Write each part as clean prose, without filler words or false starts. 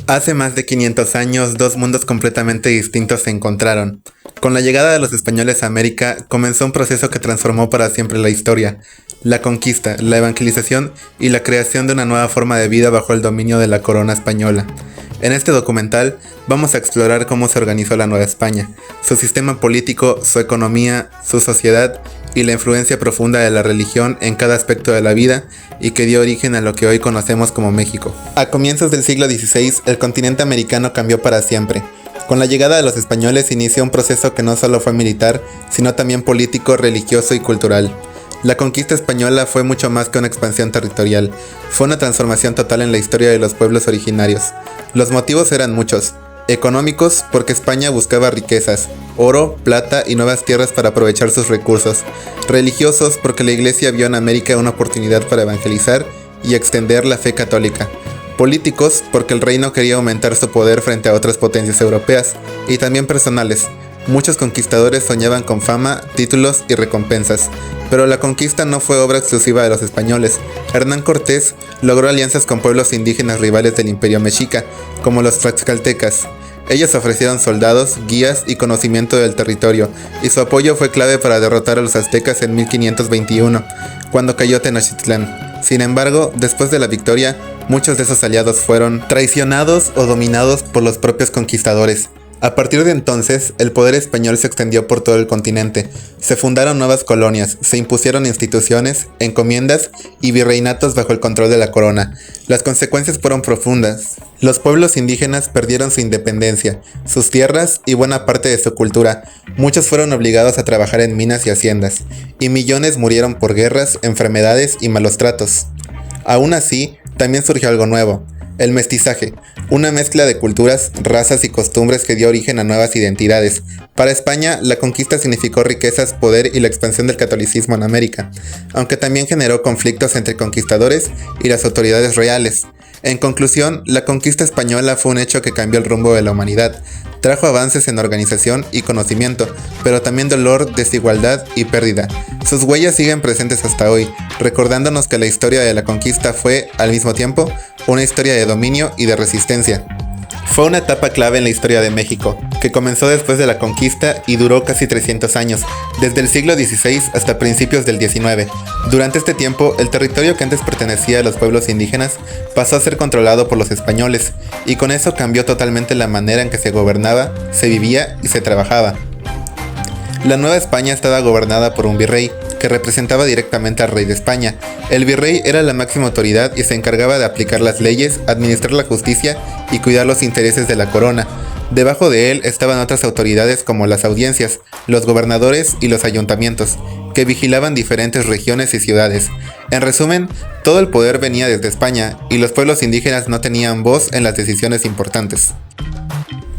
Hace más de 500 años, dos mundos completamente distintos se encontraron. Con la llegada de los españoles a América, comenzó un proceso que transformó para siempre la historia: la conquista, la evangelización y la creación de una nueva forma de vida bajo el dominio de la corona española. En este documental vamos a explorar cómo se organizó la Nueva España, su sistema político, su economía, su sociedad y la influencia profunda de la religión en cada aspecto de la vida y que dio origen a lo que hoy conocemos como México. A comienzos del siglo XVI, el continente americano cambió para siempre. Con la llegada de los españoles inició un proceso que no solo fue militar, sino también político, religioso y cultural. La conquista española fue mucho más que una expansión territorial, fue una transformación total en la historia de los pueblos originarios. Los motivos eran muchos. Económicos, porque España buscaba riquezas, oro, plata y nuevas tierras para aprovechar sus recursos. Religiosos, porque la Iglesia vio en América una oportunidad para evangelizar y extender la fe católica. Políticos, porque el reino quería aumentar su poder frente a otras potencias europeas. Y también personales. Muchos conquistadores soñaban con fama, títulos y recompensas. Pero la conquista no fue obra exclusiva de los españoles. Hernán Cortés logró alianzas con pueblos indígenas rivales del Imperio Mexica, como los tlaxcaltecas. Ellos ofrecieron soldados, guías y conocimiento del territorio, y su apoyo fue clave para derrotar a los aztecas en 1521, cuando cayó Tenochtitlán. Sin embargo, después de la victoria, muchos de esos aliados fueron traicionados o dominados por los propios conquistadores. A partir de entonces, el poder español se extendió por todo el continente. Se fundaron nuevas colonias, se impusieron instituciones, encomiendas y virreinatos bajo el control de la corona. Las consecuencias fueron profundas. Los pueblos indígenas perdieron su independencia, sus tierras y buena parte de su cultura. Muchos fueron obligados a trabajar en minas y haciendas, y millones murieron por guerras, enfermedades y malos tratos. Aún así, también surgió algo nuevo: el mestizaje, una mezcla de culturas, razas y costumbres que dio origen a nuevas identidades. Para España, la conquista significó riquezas, poder y la expansión del catolicismo en América, aunque también generó conflictos entre conquistadores y las autoridades reales. En conclusión, la conquista española fue un hecho que cambió el rumbo de la humanidad. Trajo avances en organización y conocimiento, pero también dolor, desigualdad y pérdida. Sus huellas siguen presentes hasta hoy, recordándonos que la historia de la conquista fue, al mismo tiempo, una historia de dominio y de resistencia. Fue una etapa clave en la historia de México, que comenzó después de la conquista y duró casi 300 años, desde el siglo XVI hasta principios del XIX. Durante este tiempo, el territorio que antes pertenecía a los pueblos indígenas pasó a ser controlado por los españoles, y con eso cambió totalmente la manera en que se gobernaba, se vivía y se trabajaba. La Nueva España estaba gobernada por un virrey, que representaba directamente al rey de España. El virrey era la máxima autoridad y se encargaba de aplicar las leyes, administrar la justicia y cuidar los intereses de la corona. Debajo de él estaban otras autoridades como las audiencias, los gobernadores y los ayuntamientos, que vigilaban diferentes regiones y ciudades. En resumen, todo el poder venía desde España y los pueblos indígenas no tenían voz en las decisiones importantes.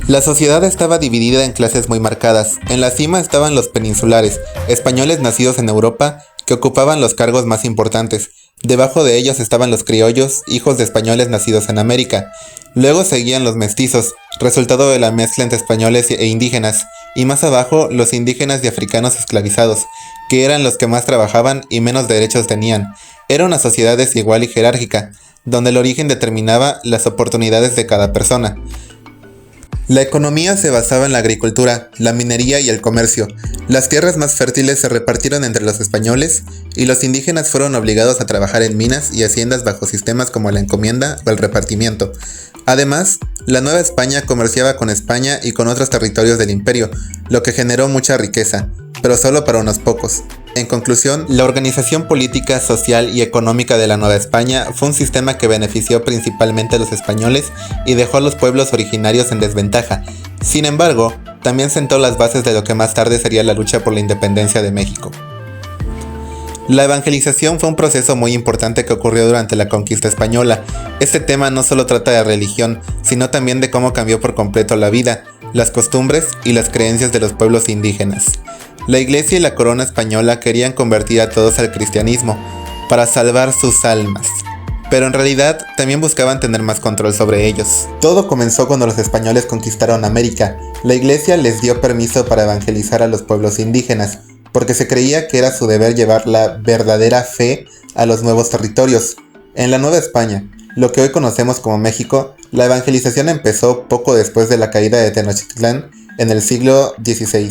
La sociedad estaba dividida en clases muy marcadas. En la cima estaban los peninsulares, españoles nacidos en Europa, que ocupaban los cargos más importantes. Debajo de ellos estaban los criollos, hijos de españoles nacidos en América. Luego seguían los mestizos, resultado de la mezcla entre españoles e indígenas. Y más abajo, los indígenas y africanos esclavizados, que eran los que más trabajaban y menos derechos tenían. Era una sociedad desigual y jerárquica, donde el origen determinaba las oportunidades de cada persona. La economía se basaba en la agricultura, la minería y el comercio. Las tierras más fértiles se repartieron entre los españoles y los indígenas fueron obligados a trabajar en minas y haciendas bajo sistemas como la encomienda o el repartimiento. Además, la Nueva España comerciaba con España y con otros territorios del imperio, lo que generó mucha riqueza, pero solo para unos pocos. En conclusión, la organización política, social y económica de la Nueva España fue un sistema que benefició principalmente a los españoles y dejó a los pueblos originarios en desventaja. Sin embargo, también sentó las bases de lo que más tarde sería la lucha por la independencia de México. La evangelización fue un proceso muy importante que ocurrió durante la conquista española. Este tema no solo trata de religión, sino también de cómo cambió por completo la vida, las costumbres y las creencias de los pueblos indígenas. La Iglesia y la corona española querían convertir a todos al cristianismo, para salvar sus almas, pero en realidad también buscaban tener más control sobre ellos. Todo comenzó cuando los españoles conquistaron América. La Iglesia les dio permiso para evangelizar a los pueblos indígenas, porque se creía que era su deber llevar la verdadera fe a los nuevos territorios. En la Nueva España, lo que hoy conocemos como México, la evangelización empezó poco después de la caída de Tenochtitlán en el siglo XVI.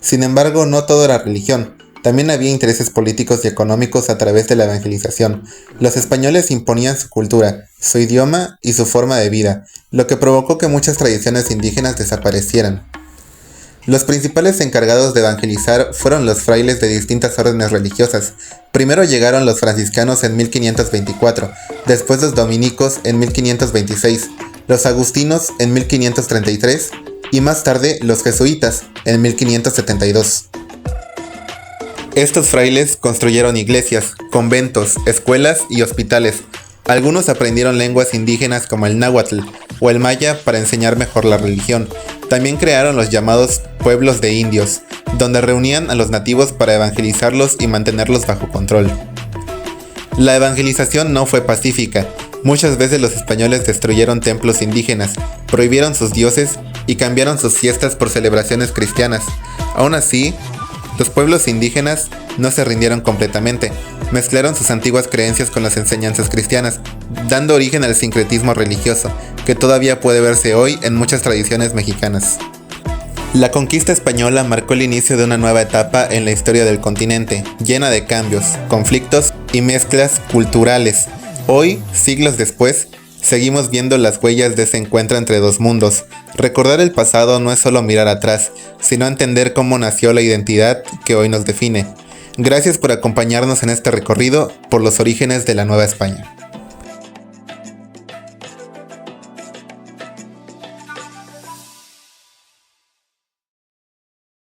Sin embargo, no todo era religión. También había intereses políticos y económicos a través de la evangelización. Los españoles imponían su cultura, su idioma y su forma de vida, lo que provocó que muchas tradiciones indígenas desaparecieran. Los principales encargados de evangelizar fueron los frailes de distintas órdenes religiosas. Primero llegaron los franciscanos en 1524, después los dominicos en 1526, los agustinos en 1533 y más tarde los jesuitas en 1572. Estos frailes construyeron iglesias, conventos, escuelas y hospitales. Algunos aprendieron lenguas indígenas como el náhuatl o el maya para enseñar mejor la religión. También crearon los llamados pueblos de indios, donde reunían a los nativos para evangelizarlos y mantenerlos bajo control. La evangelización no fue pacífica. Muchas veces los españoles destruyeron templos indígenas, prohibieron sus dioses y cambiaron sus fiestas por celebraciones cristianas. Aún así, los pueblos indígenas no se rindieron completamente, mezclaron sus antiguas creencias con las enseñanzas cristianas, dando origen al sincretismo religioso, que todavía puede verse hoy en muchas tradiciones mexicanas. La conquista española marcó el inicio de una nueva etapa en la historia del continente, llena de cambios, conflictos y mezclas culturales. Hoy, siglos después, seguimos viendo las huellas de ese encuentro entre dos mundos. Recordar el pasado no es solo mirar atrás, sino entender cómo nació la identidad que hoy nos define. Gracias por acompañarnos en este recorrido por los orígenes de la Nueva España.